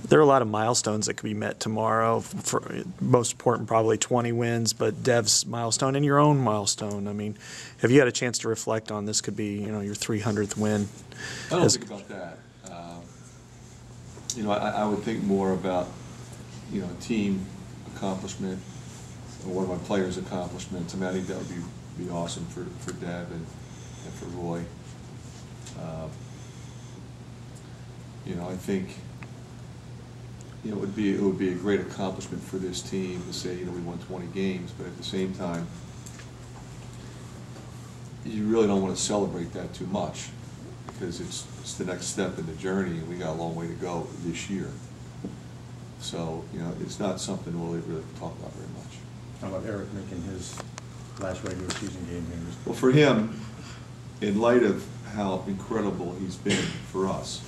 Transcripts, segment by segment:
There are a lot of milestones that could be met tomorrow. For most important, probably 20 wins, but Dev's milestone and your own milestone. I mean, have you had a chance to reflect on this? Could be, you know, your 300th win. I don't think about that. You know, I would think more about, you know, team accomplishment or one of my players' accomplishments. I mean, I think that would be awesome for Dev and for Roy. You know, I think, you know, it would be a great accomplishment for this team to say, you know, we won 20 games, but at the same time, you really don't want to celebrate that too much because it's the next step in the journey, and we got a long way to go this year. So, you know, it's not something we'll really talk about very much. How about Eric making his last regular season game here? Well, for him, in light of how incredible he's been for us,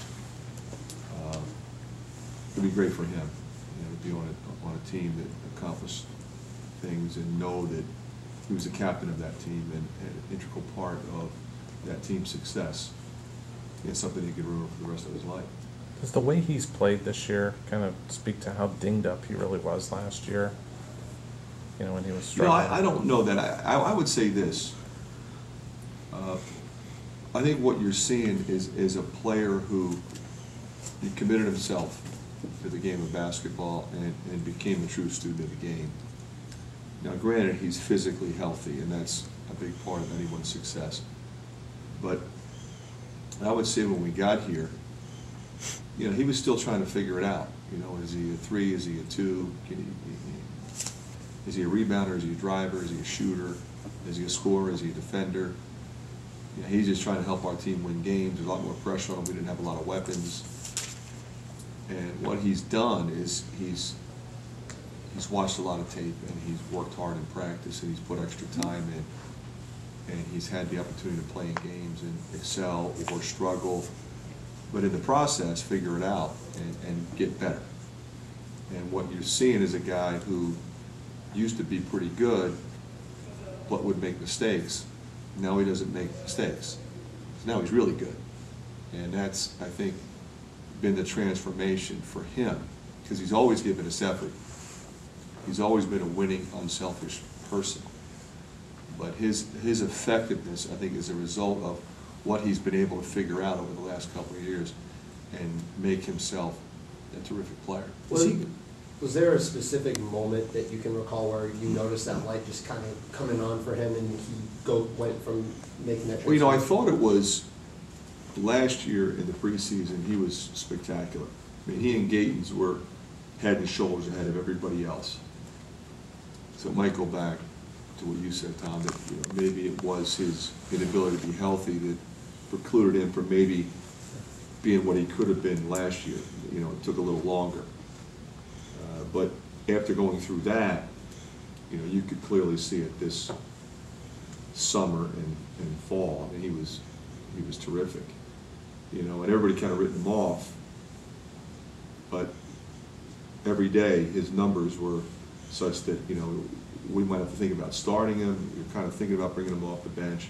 it'd be great for him, you know, to be on a team that accomplished things and know that he was the captain of that team and an integral part of that team's success. It's something he could remember for the rest of his life. Does the way he's played this year kind of speak to how dinged up he really was last year? You know, when he was struggling. You know, I don't know that. I would say this. I think what you're seeing is a player who he committed himself to the game of basketball and became a true student of the game. Now, granted, he's physically healthy, and that's a big part of anyone's success. But I would say when we got here, you know, he was still trying to figure it out. You know, is he a 3? Is he a 2? Is he a rebounder? Is he a driver? Is he a shooter? Is he a scorer? Is he a defender? You know, he's just trying to help our team win games. There's a lot more pressure on him. We didn't have a lot of weapons. And what he's done is he's watched a lot of tape, and he's worked hard in practice, and he's put extra time in, and he's had the opportunity to play in games and excel or struggle, but in the process figure it out and get better. And what you're seeing is a guy who used to be pretty good but would make mistakes. Now he doesn't make mistakes. Now he's really good. And that's, I think, been the transformation for him, because he's always given us effort. He's always been a winning, unselfish person. But his effectiveness, I think, is a result of what he's been able to figure out over the last couple of years and make himself a terrific player. Was there a specific moment that you can recall where you noticed that light just kind of coming on for him and he went from making that transformation? Well, you know, I thought it was last year in the preseason. He was spectacular. I mean, he and Gatens were head and shoulders ahead of everybody else. So it might go back to what you said, Tom, that, you know, maybe it was his inability to be healthy that precluded him from maybe being what he could have been last year. You know, it took a little longer. But after going through that, you know, you could clearly see it this summer and fall. I mean, he was terrific. You know, and everybody kind of written him off. But every day his numbers were such that, you know, we might have to think about starting him. You're kind of thinking about bringing him off the bench.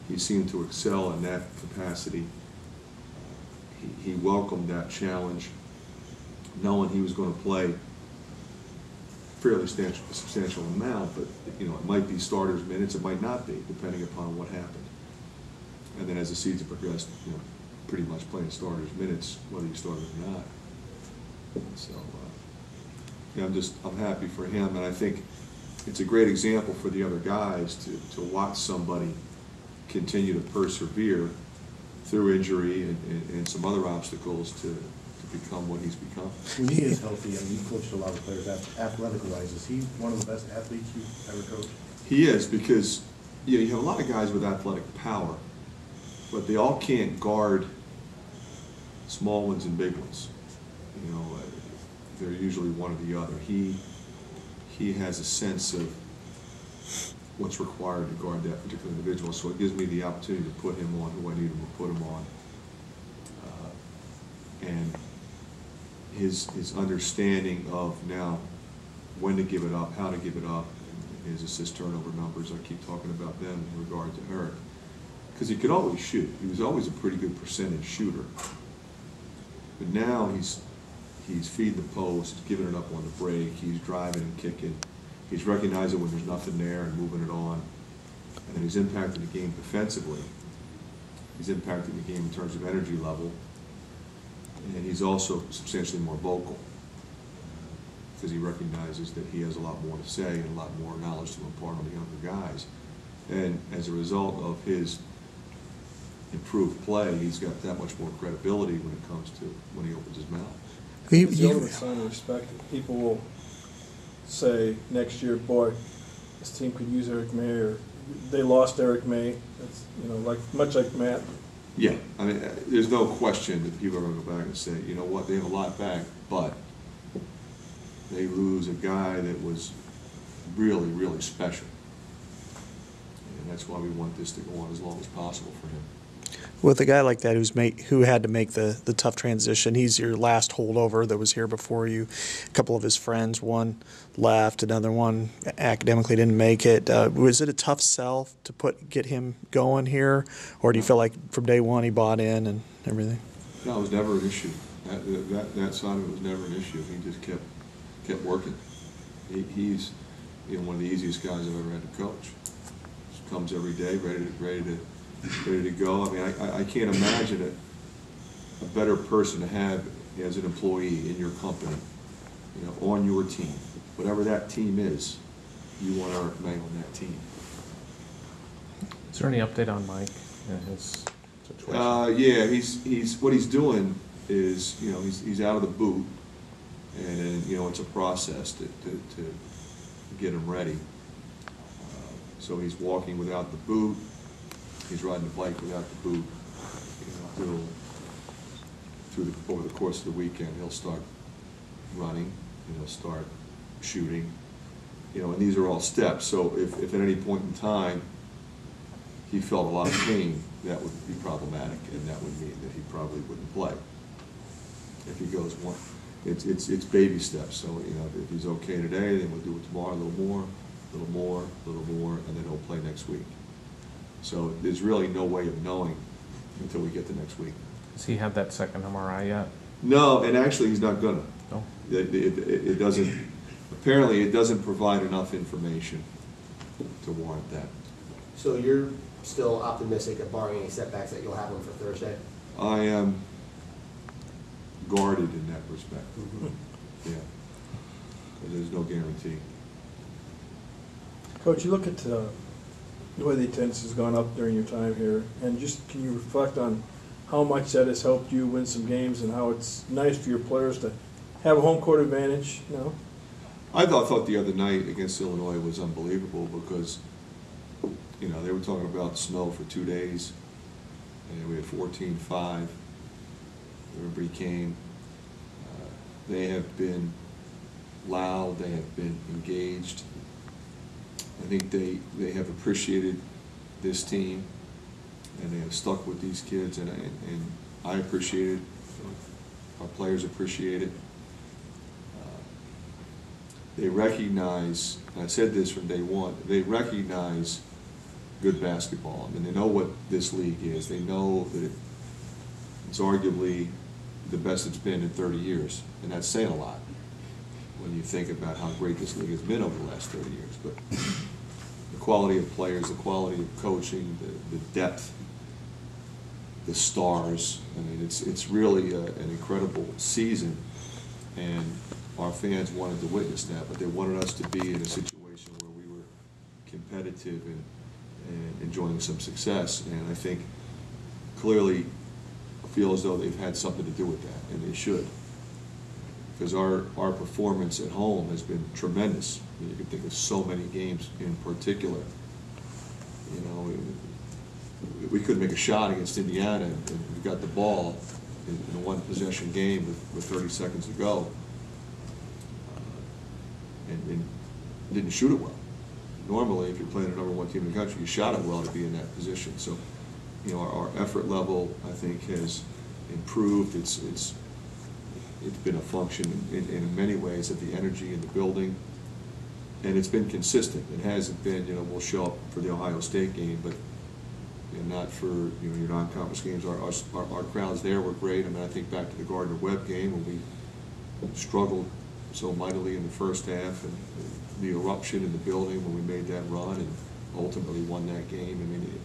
He seemed to excel in that capacity. He welcomed that challenge, knowing he was going to play a fairly substantial amount, but, you know, it might be starters minutes, it might not be, depending upon what happened. And then as the season progressed, you know, pretty much playing starters minutes, whether you started or not. So, yeah, I'm happy for him, and I think it's a great example for the other guys to watch somebody continue to persevere through injury and some other obstacles to become what he's become. When he is healthy, I mean, you coached a lot of players athletic-wise. Is he one of the best athletes you've ever coached? He is, because, you know, you have a lot of guys with athletic power, but they all can't guard small ones and big ones. You know, they're usually one or the other. He has a sense of what's required to guard that particular individual, so it gives me the opportunity to put him on who I need him to put him on. And his understanding of now when to give it up, how to give it up, and his assist turnover numbers, I keep talking about them in regard to Eric. Because he could always shoot. He was always a pretty good percentage shooter. But now he's feeding the post, giving it up on the break, he's driving and kicking, he's recognizing when there's nothing there and moving it on, and then he's impacting the game defensively. He's impacting the game in terms of energy level, and he's also substantially more vocal because he recognizes that he has a lot more to say and a lot more knowledge to impart on the younger guys. And as a result of his improved play, he's got that much more credibility when it comes to when he opens his mouth. It's the ultimate sign of respect. People will say next year, boy, this team could use Eric May, or they lost Eric May. That's, you know, like much like Matt. Yeah, I mean, there's no question that people are going to go back and say, you know what, they have a lot back, but they lose a guy that was really, really special. And that's why we want this to go on as long as possible for him. With a guy like that who had to make the tough transition, he's your last holdover that was here before you. A couple of his friends, one left, another one academically didn't make it. Was it a tough sell to get him going here, or do you feel like from day one he bought in and everything? No, it was never an issue. That side of it was never an issue. He just kept working. He's one of the easiest guys I've ever had to coach. Just comes every day, ready to go. I mean, I can't imagine a better person to have as an employee in your company, on your team. Whatever that team is, you want Eric May on that team. Is there any update on Mike and his situation? Yeah, he's what he's doing is, he's out of the boot, and then, it's a process to get him ready. So he's walking without the boot. He's riding the bike without the boot. Over the course of the weekend, he'll start running, and he'll start shooting, and these are all steps. So if at any point in time he felt a lot of pain, that would be problematic, and that would mean that he probably wouldn't play. If he goes one, it's baby steps. So if he's okay today, then we'll do it tomorrow, a little more, and then he'll play next week. So there's really no way of knowing until we get to next week. Has he had that second MRI yet? No, and actually he's not gonna. No. It doesn't. Apparently, it doesn't provide enough information to warrant that. So you're still optimistic of barring any setbacks that you'll have him for Thursday? I am guarded in that respect. Mm-hmm. Yeah, but there's no guarantee. Coach, you look at the way the attendance has gone up during your time here, and just can you reflect on how much that has helped you win some games and how it's nice for your players to have a home court advantage, I thought the other night against Illinois was unbelievable because, they were talking about snow for 2 days, and we had 14-5. Everybody came. They have been loud. They have been engaged. I think they have appreciated this team, and they have stuck with these kids, and I appreciate it. Our players appreciate it. They recognize, and I said this from day one, they recognize good basketball. I mean, they know what this league is. They know that it's arguably the best it's been in 30 years, and that's saying a lot when you think about how great this league has been over the last 30 years. But the quality of players, the quality of coaching, the depth, the stars, I mean, it's really an incredible season, and our fans wanted to witness that, but they wanted us to be in a situation where we were competitive and enjoying some success, and I think clearly feel as though they've had something to do with that, and they should. Because our performance at home has been tremendous. I mean, you can think of so many games in particular. We couldn't make a shot against Indiana, and we got the ball in a one-possession game with 30 seconds to go, and didn't shoot it well. Normally, if you're playing a #1 team in the country, you shot it well to be in that position. So, our effort level, I think, has improved. It's been a function in many ways of the energy in the building, and it's been consistent. It hasn't been, we'll show up for the Ohio State game, but not for your non-conference games. Our crowds there were great. I mean, I think back to the Gardner-Webb game when we struggled so mightily in the first half, and the eruption in the building when we made that run and ultimately won that game. I mean,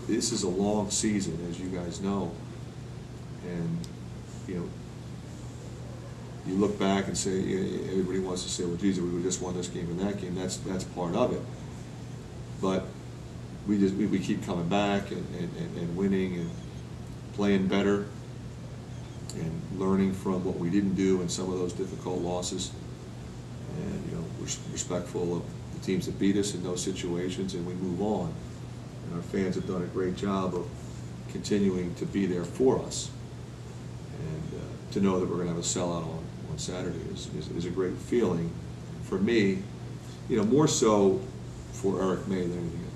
this is a long season, as you guys know, and you know, you look back and say, everybody wants to say, well, geez, we just won this game and that game. That's part of it. But we keep coming back and winning and playing better and learning from what we didn't do in some of those difficult losses. And, you know, we're respectful of the teams that beat us in those situations, and we move on. And our fans have done a great job of continuing to be there for us. And to know that we're going to have a sellout on Saturday is a great feeling for me, you know, more so for Eric May than anything